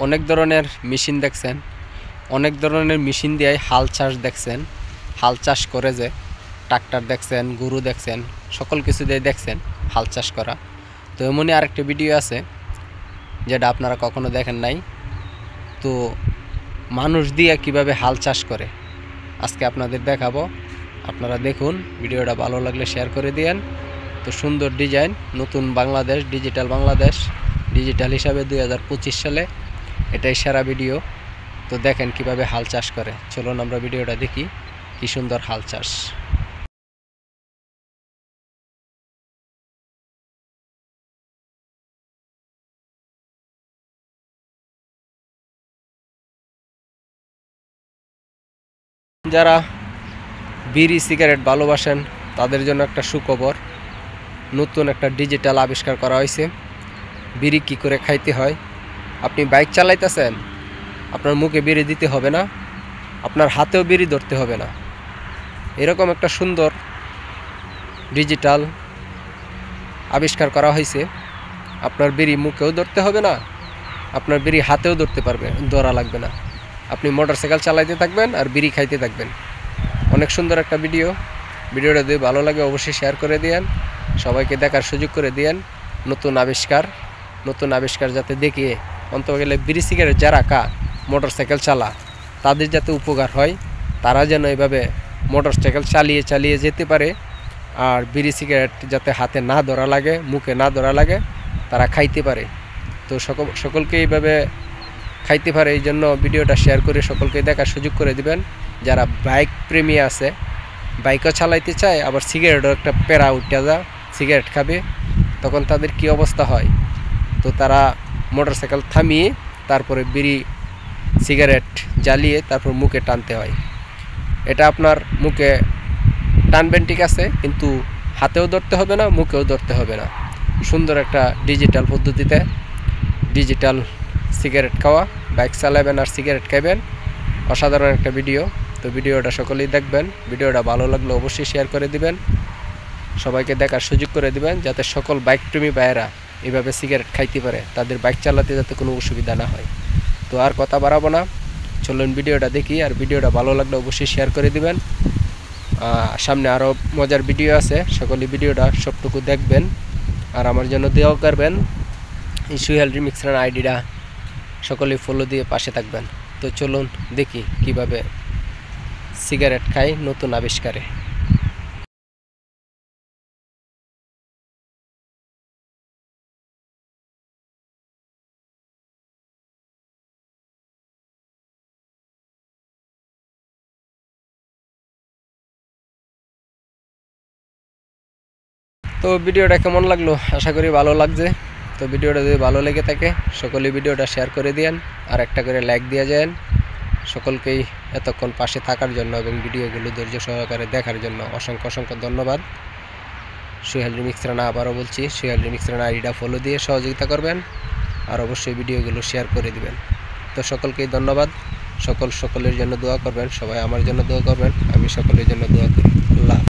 অনেক ধরনের মেশিন দেখছেন, অনেক ধরনের মেশিন দিয়ে হাল চাষ দেখছেন, হাল চাষ করে যে ট্রাক্টর দেখছেন, গরু দেখছেন, সকল কিছু দিয়ে দেখছেন হাল চাষ করা। তো এমনই আরেকটা ভিডিও আছে যেটা আপনারা কখনো দেখেন নাই। তো মানুষ দিয়ে কিভাবে হাল চাষ করে আজকে আপনাদের দেখাবো। আপনারা দেখুন, ভিডিওটা ভালো লাগলে শেয়ার করে দিয়েন। তো সুন্দর ডিজাইন, নতুন বাংলাদেশ, ডিজিটাল বাংলাদেশ, ডিজিটাল হিসাবে 2025 সালে এটাই সেরা ভিডিও। তো দেখেন কিভাবে হাল চাষ করে। চলুন আমরা ভিডিওটা দেখি, কি সুন্দর হাল চাষ। যারা বিড়ি সিগারেট ভালোবাসেন তাদের জন্য একটা সুখবর, নতুন একটা ডিজিটাল আবিষ্কার করা হয়েছে। বিড়ি কী করে খাইতে হয়। আপনি বাইক চালাইতেছেন, আপনার মুখে বিড়ি দিতে হবে না, আপনার হাতেও বিড়ি ধরতে হবে না। এরকম একটা সুন্দর ডিজিটাল আবিষ্কার করা হয়েছে। আপনার বিড়ি মুখেও ধরতে হবে না, আপনার বিড়ি হাতেও ধরা লাগবে না। আপনি মোটরসাইকেল চালাইতে থাকবেন আর বিড়ি খাইতে থাকবেন। অনেক সুন্দর একটা ভিডিওটা যদি ভালো লাগে অবশ্যই শেয়ার করে দিয়েন, সবাইকে দেখার সুযোগ করে দিয়েন। নতুন আবিষ্কার যাতে দেখিয়ে অন্তত গেলে বিড়ি সিগারেট যারা মোটরসাইকেল চালা তাদের যাতে উপকার হয়, তারা যেন এভাবে মোটরসাইকেল চালিয়ে যেতে পারে। আর বিড়ি সিগারেট যাতে হাতে না ধরা লাগে, মুখে না ধরা লাগে, তারা খাইতে পারে। তো সকলকে এইভাবে খাইতে পারে, এই জন্য ভিডিওটা শেয়ার করে সকলকে দেখার সুযোগ করে দিবেন। যারা বাইক প্রেমী আছে, বাইকও চালাইতে চায়, আবার সিগারেটও একটা প্যারা উঠে যা সিগারেট খাবে, তখন তাদের কি অবস্থা হয়। তো তারা মোটরসাইকেল থামিয়ে তারপরে বিড়ি সিগারেট জ্বালিয়ে তারপর মুখে টানতে হয়। এটা আপনার মুখে টানবেন ঠিক আছে, কিন্তু হাতেও ধরতে হবে না, মুখেও ধরতে হবে না। সুন্দর একটা ডিজিটাল পদ্ধতিতে ডিজিটাল সিগারেট খাওয়া, বাইক চালাবেন আর সিগারেট খাইবেন। অসাধারণ একটা ভিডিও। তো ভিডিওটা সকলেই দেখবেন। ভিডিওটা ভালো লাগলে অবশ্যই শেয়ার করে দিবেন, সবাইকে দেখার সুযোগ করে দিবেন, যাতে সকল বাইক প্রেমী ভাইয়েরা এইভাবে সিগারেট খাইতে পারে, তাদের বাইক চালাতে যাতে কোনো অসুবিধা না হয়। তো আর কথা বাড়াবো না, চলুন ভিডিওটা দেখি। আর ভিডিওটা ভালো লাগলে অবশ্যই শেয়ার করে দিবেন। সামনে আরও মজার ভিডিও আছে, সকলেই ভিডিওটা সবটুকু দেখবেন আর আমার জন্য দোয়া করবেন। এই সুহেল রিমিক্স রান আইডিটা সকলেই ফলো দিয়ে পাশে থাকবেন। তো চলুন দেখি কিভাবে সিগারেট খাই নতুন আবিষ্কারে। তো ভিডিওটা কেমন লাগলো, আশা করি ভালো লাগছে। তো ভিডিওটা যদি ভালো লেগে থাকে সকলেই ভিডিওটা শেয়ার করে দিয়েন আর একটা করে লাইক দিয়ে যান। সকলকেই এতক্ষণ পাশে থাকার জন্য এবং ভিডিওগুলো ধৈর্য সহকারে দেখার জন্য অসংখ্য ধন্যবাদ। সুহেল রিমিক্স রানা, আবারও বলছি, সুহেল রিমিক্স রানা আইডিটা ফলো দিয়ে সহযোগিতা করবেন আর অবশ্যই ভিডিওগুলো শেয়ার করে দিবেন। তো সকলকেই ধন্যবাদ। সকলের জন্য দোয়া করবেন, সবাই আমার জন্য দোয়া করবেন, আমি সকলের জন্য দোয়া করি। আল্লাহ।